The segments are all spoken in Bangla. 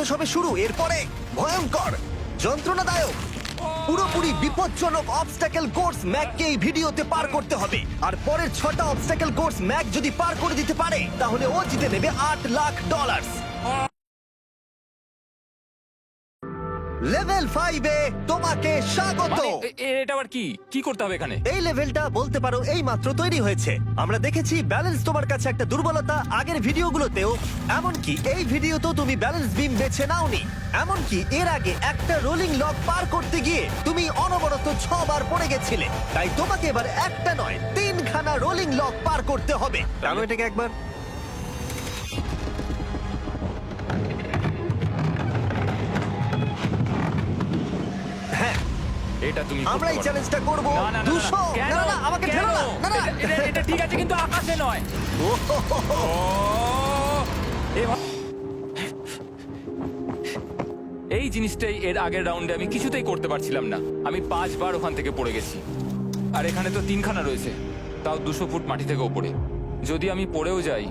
তো সবে শুরু, এরপরে ভয়ঙ্কর, যন্ত্রণাদায়ক, পুরোপুরি বিপজ্জনক অবস্টাকেল কোর্স ম্যাককে এই ভিডিওতে পার করতে হবে। আর পরের 6টা অবস্টাকেল কোর্স ম্যাক যদি পার করে দিতে পারে তাহলে ও জিতে নেবে $8 লাখ। লেভেল 5 এ তোমাকে স্বাগত। মানে, এটা আবার কি করতে হবে এখানে? এই লেভেলটা বলতে পারো এই মাত্র তৈরি হয়েছে। আমরা দেখেছি ব্যালেন্স তোমার কাছে একটা দুর্বলতা আগের ভিডিওগুলোতেও, এমনকি এই ভিডিওতেও তুমি ব্যালেন্স বিম বেছে নাওনি। এমনকি এর আগে একটা রোলিং লক পার করতে গিয়ে তুমি অনবরত 6 বার পড়ে গেছিলে। তাই তোমাকে এবার একটা নয় 3খানা রোলিং লক পার করতে হবে। টানো এটাকে একবার। হ্যাঁ, এটা তুমি আমরা এই করতে পারবে। চ্যালেঞ্জটা করব। না, না, না, না, 200 কেন? না না আমাকে কেন? ঠেলো না। না না এটা ঠিক আছে কিন্তু আকাশে নয়। ও, হো, হো, হো। এই জিনিসটাই এর আগের রাউন্ডে আমি কিছুতেই করতে পারছিলাম না। আমি 5 বার ওখান থেকে পড়ে গেছি। আর এখানে তো 3খানা রয়েছে, তাও 200 ফুট মাটি থেকে ওপরে। যদি আমি পড়েও যাই,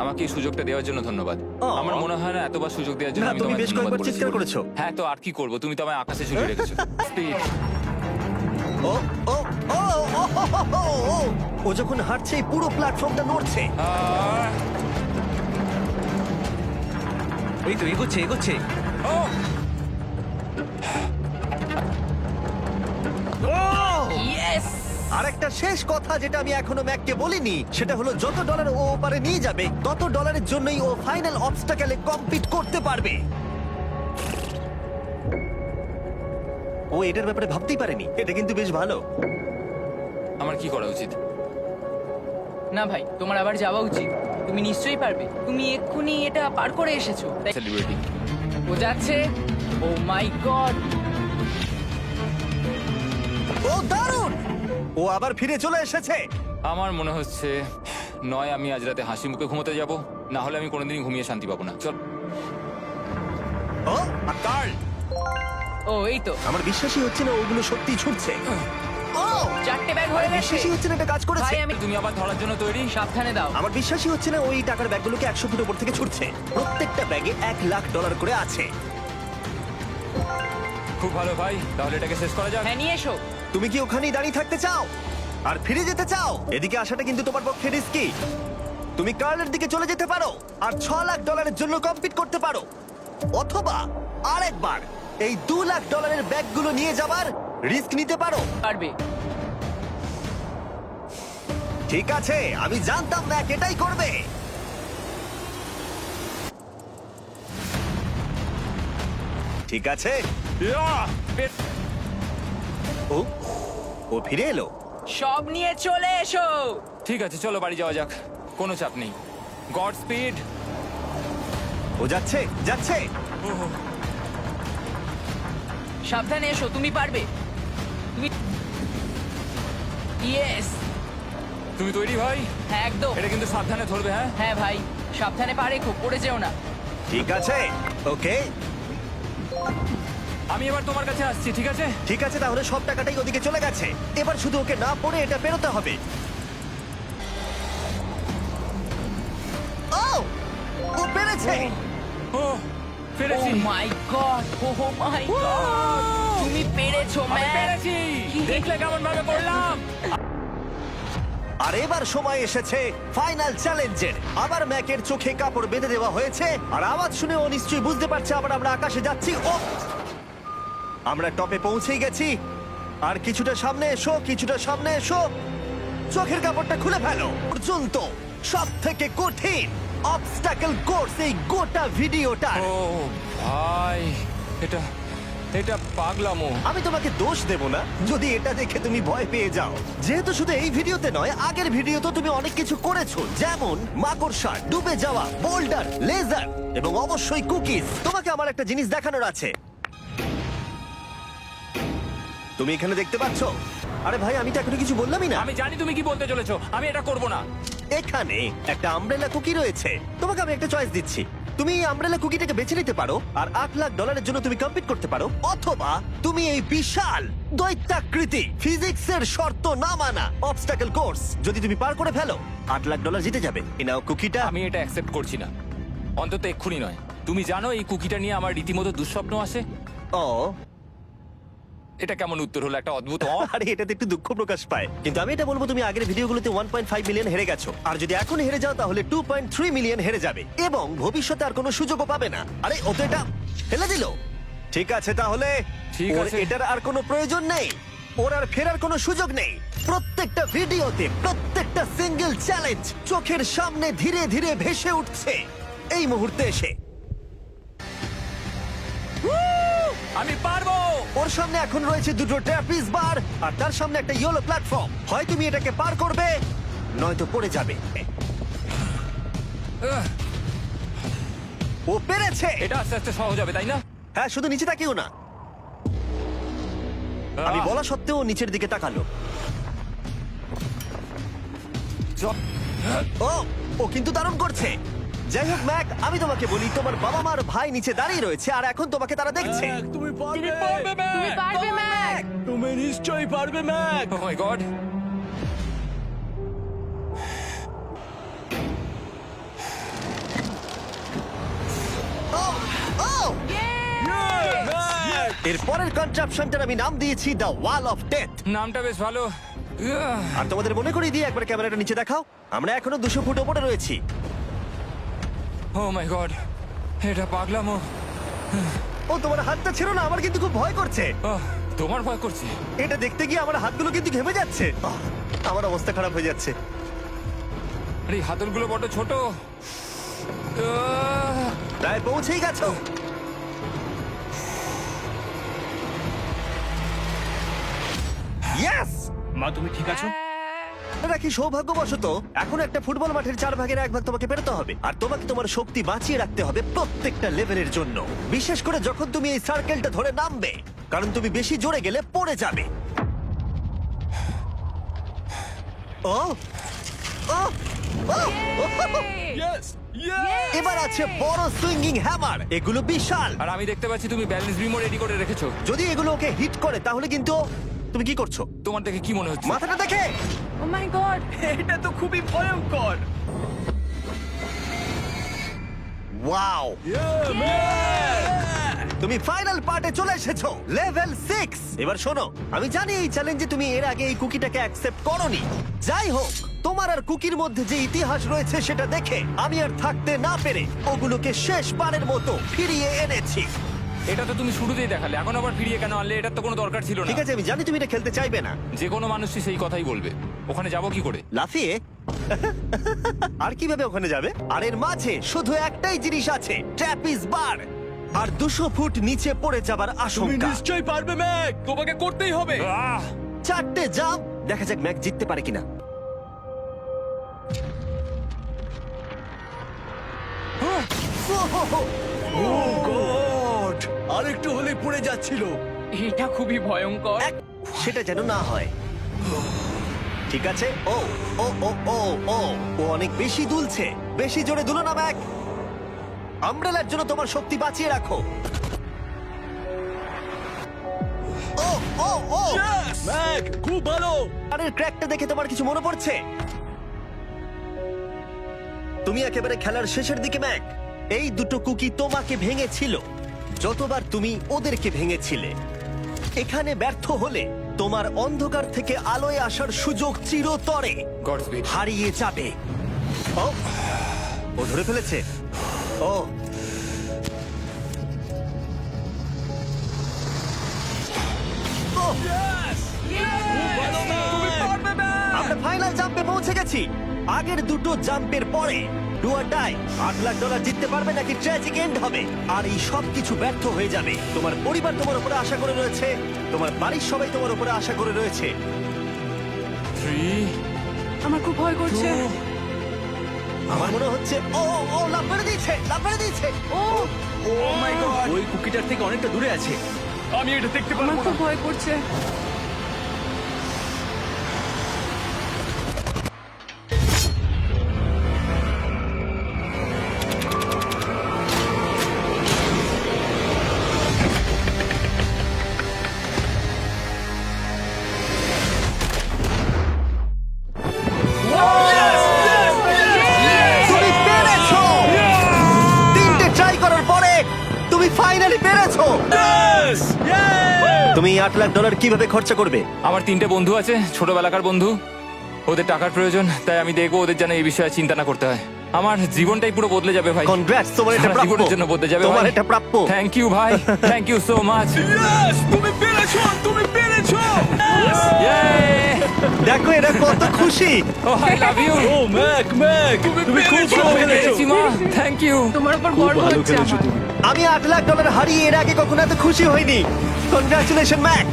আমাকে এই সুযোগটা দেওয়ার জন্য ধন্যবাদ। আমার মনে হয় না এতবার সুযোগ দেওয়ার জন্য না, আমি তুমি তোমায় বেশ ধন্যবাদ কয়েকবার চিৎকার বলেছি। করেছো। হ্যাঁ, তো আর কি করব? তুমি তো আমায় আকাশে ঝুলিয়ে রেখেছো। Speed। ও ও ও ও, হো, হো, হো, ও। ও যখন হাঁটছে এই পুরো প্ল্যাটফর্মটা নড়ছে। আহ, এই তো এগোচ্ছে এগোচ্ছে। ও, ইয়েস! আর একটা শেষ কথা যেটা আমি এখনো ম্যাককে বলিনি, সেটা হলো যত ডলার ও ওপারে নিয়ে যাবে তত ডলারের জন্যই ও ফাইনাল অবস্টাকেলে কমপ্লিট করতে পারবে। ও এটার ব্যাপারে ভাবতেই পারেনি। এটা কিন্তু বেশ ভালো। আমার কি করা উচিত? না ভাই, তোমার আবার যাওয়া উচিত। তুমি নিশ্চয়ই পারবে। তুমি এক্ষুনি এটা পার করে এসেছো। তাই সেলিব্রিটি। ও যাচ্ছে। ও মাই গড! ও দারুণ! ও আবার ফিরে চলে এসেছে। আমার মনে হচ্ছে নয় আমি আজ রাতে হাসি মুখে ঘুমোতে যাব, না হলে আমি কোনোদিনই ঘুমিয়ে শান্তি পাবো না। চল ও কার্ল। ও এই তো আমার বিশ্বাসই হচ্ছে না ওগুলো সত্যি ছুটছে। ও 4টে ব্যাগ হয়ে গেছে। বিশ্বাসই হচ্ছে না এটা কাজ করেছে। ভাই আমি তুমি আবার ধরার জন্য তৈরি? সাবধানে দাও। আমার বিশ্বাসই হচ্ছে না ওই টাকার ব্যাগগুলোকে 100 ফুট উপর থেকে ছুটছে। প্রত্যেকটা ব্যাগে $1 লাখ করে আছে। খুব ভালো ভাই, তাহলে এটাকে শেষ করা যাক। হ্যাঁ, নিয়ে এসো। তুমি কি ওখানেই দাঁড়িয়ে থাকতে চাও আর ফিরে যেতে চাও? এদিকে আসাটা কিন্তু তোমার পক্ষে রিস্কি। তুমি কার্লের দিকে চলে যেতে পারো আর $6 লাখ জন্য কম্পিট করতে পারো, অথবা আরেকবার এই $2 লাখ ব্যাগগুলো নিয়ে যাবার রিস্ক নিতে পারো। পারবে। ঠিক আছে, আমি জানতাম ম্যাক এটাই করবে। ঠিক আছে, ইয়াহ! ও ও ফিরে এলো। সব নিয়ে চলে এসো। ঠিক আছে, চলো বাড়ি যাওয়া যাক। কোনো চাপ নেই। God speed. ও যাচ্ছে যাচ্ছে। সাবধানে এসো, তুমি পারবে। তুমি ইয়েস! তুমি তৈরি ভাই? হ্যাঁ একদম। এটা কিন্তু সাবধানে ধরবে। হ্যাঁ, হ্যাঁ ভাই, সাবধানে পারে, খুব পড়ে যেও না। ঠিক আছে, ওকে আমি এবার তোমার কাছে আসছি, ঠিক আছে? ঠিক আছে, তাহলে সব টাকাটাই ওদিকে চলে গেছে। এবার শুধু ওকে না পড়ে এটা পেরোতে হবে। ও ও পেরেছে। ও, ও পেরেছি। মাই গড! ও মাই গড! তুমি পেরেছো আমি ম্যান! পেরেছি। দেখলে কেমন ভাবে পড়লাম? আর এবার সময় এসেছে ফাইনাল চ্যালেঞ্জের। আবার ম্যাকের চোখে কাপড় বেঁধে দেওয়া হয়েছে আর আওয়াজ শুনে ও নিশ্চয়ই বুঝতে পারছে আবার আমরা আকাশে যাচ্ছি। ও আমরা টপে পৌঁছেই গেছি। আর কিছুটা সামনে এসো, কিছুটা সামনে এসো। চোখের কাপড়টা খুলে ফেলো। পর্যন্ত সব থেকে কঠিন অবস্টাকেল কোর্স এই গোটা ভিডিওটা। ও ভাই, এটা এটা পাগলামো। আমি তোমাকে দোষ দেব না যদি এটা দেখে তুমি ভয় পেয়ে যাও, যেহেতু শুধু এই ভিডিওতে নয় আগের ভিডিওতে তুমি অনেক কিছু করেছো, যেমন মাকড়সা, ডুবে যাওয়া, বোল্ডার, লেজার এবং অবশ্যই কুকিজ। তোমাকে আমার একটা জিনিস দেখানোর আছে। তুমি এখানে দেখতে পাচ্ছ? আরে ভাই, আমি তো এখনো কিছু বললামই না। আমি জানি তুমি কি বলতে চলেছো, আমি এটা করব না। এখানে একটা আমব্রেলা কুকি রয়েছে। তোমাকে আমি একটা চয়েস দিচ্ছি। তুমি এই আমব্রেলা কুকিটাকে বেছে নিতে পারো আর $8 লাখ জন্য তুমি কম্পিট করতে পারো, অথবা তুমি এই বিশাল দৈত্যাকৃতি ফিজিক্সের শর্ত না মানা অবস্টাকেল কোর্স যদি তুমি পার করে ফেলো $8 লাখ জিতে যাবে। এ নাও কুকিটা। আমি এটা অ্যাকসেপ্ট করছি না, অন্তত এক্ষুনি নয়। তুমি জানো এই কুকিটা নিয়ে আমার রীতিমতো দুঃস্বপ্ন আসে? ও এটা কেমন উত্তর হলো, একটা অদ্ভুত আরে এটাতে একটু দুঃখ প্রকাশ পায়, কিন্তু আমি এটা বলবো তুমি আগের ভিডিওগুলোতে 1.5 মিলিয়ন হেরে গেছো, আর যদি এখন হেরে যাও তাহলে 2.3 মিলিয়ন হেরে যাবে এবং ভবিষ্যতে আর কোনো সুযোগও পাবে না। আরে ও তো এটা ফেলে দিল। ঠিক আছে তাহলে ঠিক ওর আছে। এটার আর কোনো প্রয়োজন নেই, ওর আর ফেরার কোনো সুযোগ নেই। প্রত্যেকটা ভিডিওতে প্রত্যেকটা সিঙ্গেল চ্যালেঞ্জ চোখের সামনে ধীরে ধীরে ভেসে উঠছে এই মুহূর্তে এসে। আমি পারবো। ওর সামনে এখন রয়েছে দুটো ট্র্যাপিজ বার আর তার সামনে একটা ইয়েলো প্ল্যাটফর্ম। হয় তুমি এটাকে পার করবে নয়তো পড়ে যাবে। আহ, ও পেরেছে। এটা আস্তে আস্তে সহজ হবে, তাই না? হ্যাঁ, শুধু নিচে তাকিও না। আমি আহ, বলা সত্ত্বেও ও নিচের দিকে তাকালো। চ- ও ও কিন্তু দারুণ করছে। যাই হোক ম্যাক, আমি তোমাকে বলি তোমার বাবা মার ভাই নিচে দাঁড়িয়ে রয়েছে আর এখন তোমাকে তারা দেখছে। তুমি তুমি পারবে ম্যাক। তুমি নিশ্চয়ই পারবে ম্যাক। Oh my God! ও ও এর পরের কনট্রাপশনটার আমি নাম দিয়েছি দ্য ওয়াল অফ ডেথ। নামটা বেশ ভালো। আর তোমাদের মনে করিয়ে দিয়ে একবার ক্যামেরাটা নিচে দেখাও। আমরা এখনো 200 ফুট ওপরে রয়েছি। ও মাই গড, এটা পাগলামো। ও তোমার হাতটা ছিল না, আমার কিন্তু খুব ভয় করছে। আহ, তোমার ভয় করছে? এটা দেখতে গিয়ে আমার হাতগুলো কিন্তু ঘেমে যাচ্ছে। আমার অবস্থা খারাপ হয়ে যাচ্ছে। আরে এই হাতলগুলো বড় ছোট। আহ, প্রায় পৌঁছেই গেছো। ইয়েস! মা তুমি ঠিক আছো? নাকি সৌভাগ্যবশত এখন একটা ফুটবল মাঠের 4 ভাগের 1 ভাগ তোমাকে পেরোতে হবে, আর তোমাকে তোমার শক্তি বাঁচিয়ে রাখতে হবে প্রত্যেকটা লেভেলের জন্য, বিশেষ করে যখন তুমি এই সার্কেলটা ধরে নামবে, কারণ তুমি বেশি জোরে গেলে পড়ে যাবে। ও ও ও! ইয়েস এবার আছে বড় সুইঙ্গিং হ্যামার, এগুলো বিশাল। আর আমি দেখতে পাচ্ছি তুমি ব্যালেন্স বিমও রেডি করে রেখেছো। যদি এগুলো ওকে হিট করে তাহলে কিন্তু তুমি কি করছো তোমার দেখে কি মনে হচ্ছে? মাথাটা দেখে? ও মাই গড। এটা তো খুবই ভয়ঙ্কর। ওয়াও! তুমি ফাইনাল পার্টে চলে এসেছো, লেভেল 6। এবার শোনো, আমি জানি এই চ্যালেঞ্জে তুমি এর আগে এই কুকিটাকে অ্যাকসেপ্ট করোনি। যাই হোক, তোমার আর কুকির মধ্যে যে ইতিহাস রয়েছে সেটা দেখে আমি আর থাকতে না পেরে ওগুলোকে শেষবারের মতো ফিরিয়ে এনেছি। এটা তো তুমি শুরুতেই দেখালে, এখন আবার ফিরিয়ে কেন আনলে? এটার তো কোনো দরকার ছিল না। ঠিক আছে, আমি জানি তুমি এটা খেলতে চাইবে না। যে কোনো মানুষই সেই কথাই বলবে। ওখানে যাব কি করে? লাফিয়ে? আর কিভাবে ওখানে যাবে? আর এর মাঝে শুধু একটাই জিনিস আছে, ট্র্যাপিজ বার, আর 200 ফুট নিচে পড়ে যাবার তুমি আশঙ্কা। নিশ্চয়ই পারবে ম্যাক, তোমাকে করতেই হবে। আহ, 4টে জাম্প, দেখা যাক ম্যাক জিততে পারে কিনা। ও গড, আরেকটু হলে পড়ে যাচ্ছিল। এটা খুবই ভয়ঙ্কর। সেটা যেন না হয়। ঠিক আছে, ও ও ও ও ও ও অনেক বেশি দুলছে। বেশি জোরে দুলো না ম্যাক। আমব্রেলার জন্য তোমার শক্তি বাঁচিয়ে রাখো। ও ও ও ম্যাক খুব ভালো। আরের ক্র্যাকটা দেখে তোমার কিছু মনে পড়ছে? তুমি একেবারে খেলার শেষের দিকে ম্যাক। এই দুটো কুকি তোমাকে ভেঙেছিল যতবার তুমি ওদেরকে ভেঙেছিলে। এখানে ব্যর্থ হলে তোমার অন্ধকার থেকে আলোয় আসার সুযোগ চিরতরে গডসপিড। হারিয়ে যাবে। ও ও ধরে ফেলেছে। ও ও, আমরা ফাইনাল জাম্পে পৌঁছে গেছি। আগের দুটো জাম্পের পরে ডু অর ডাই, $8 লাখ জিততে পারবে নাকি ট্র্যাজিক এন্ড হবে। আর এই সব কিছু ব্যর্থ হয়ে যাবে। তোমার পরিবার তোমার উপরে আশা করে রয়েছে, তোমার বাড়ির সবাই তোমার উপরে আশা করে রয়েছে। 3, আমার খুব ভয় করছে। 2, আমার মনে হচ্ছে ও ও লাভ মেরে দিয়েছে, লাভ মেরে দিয়েছে। ও ও মাই গড, ওই কুকিটার থেকে অনেকটা দূরে আছে। আমি এটা দেখতে আমার পারবো খুব না। ভয় করছে। তুমি পেরেছো। 3টে ট্রাই করার পর ফাইনালি পেরেছো। তুমি $8 লাখ কিভাবে খরচা করবে? আমার 3টে বন্ধু আছে, ছোটবেলাকার বন্ধু। ওদের টাকার প্রয়োজন, তাই আমি দেখবো ওদের যেন এই বিষয়ে চিন্তা না করতে হয়। আমার জীবনটাই পুরো বদলে যাবে ভাই। কনগ্রাটস, তোমার এটা সারা প্রাপ্য। জীবনের জন্য বদলে যাবে তোমার ভাই। এটা প্রাপ্য। থ্যাংক ইউ ভাই, থ্যাংক ইউ সো মাচ। তুমি পেরেছো, তুমি পেরেছো। দেখো এরা কত খুশি। Oh I love you. Oh Mac, তুমি খুব ভালো খেলেছো। Thank you. তোমার উপর গর্ব হচ্ছে আমার। আমি $8 লাখ হারিয়ে এর আগে কখনো এত খুশি হইনি। Congratulation Mac.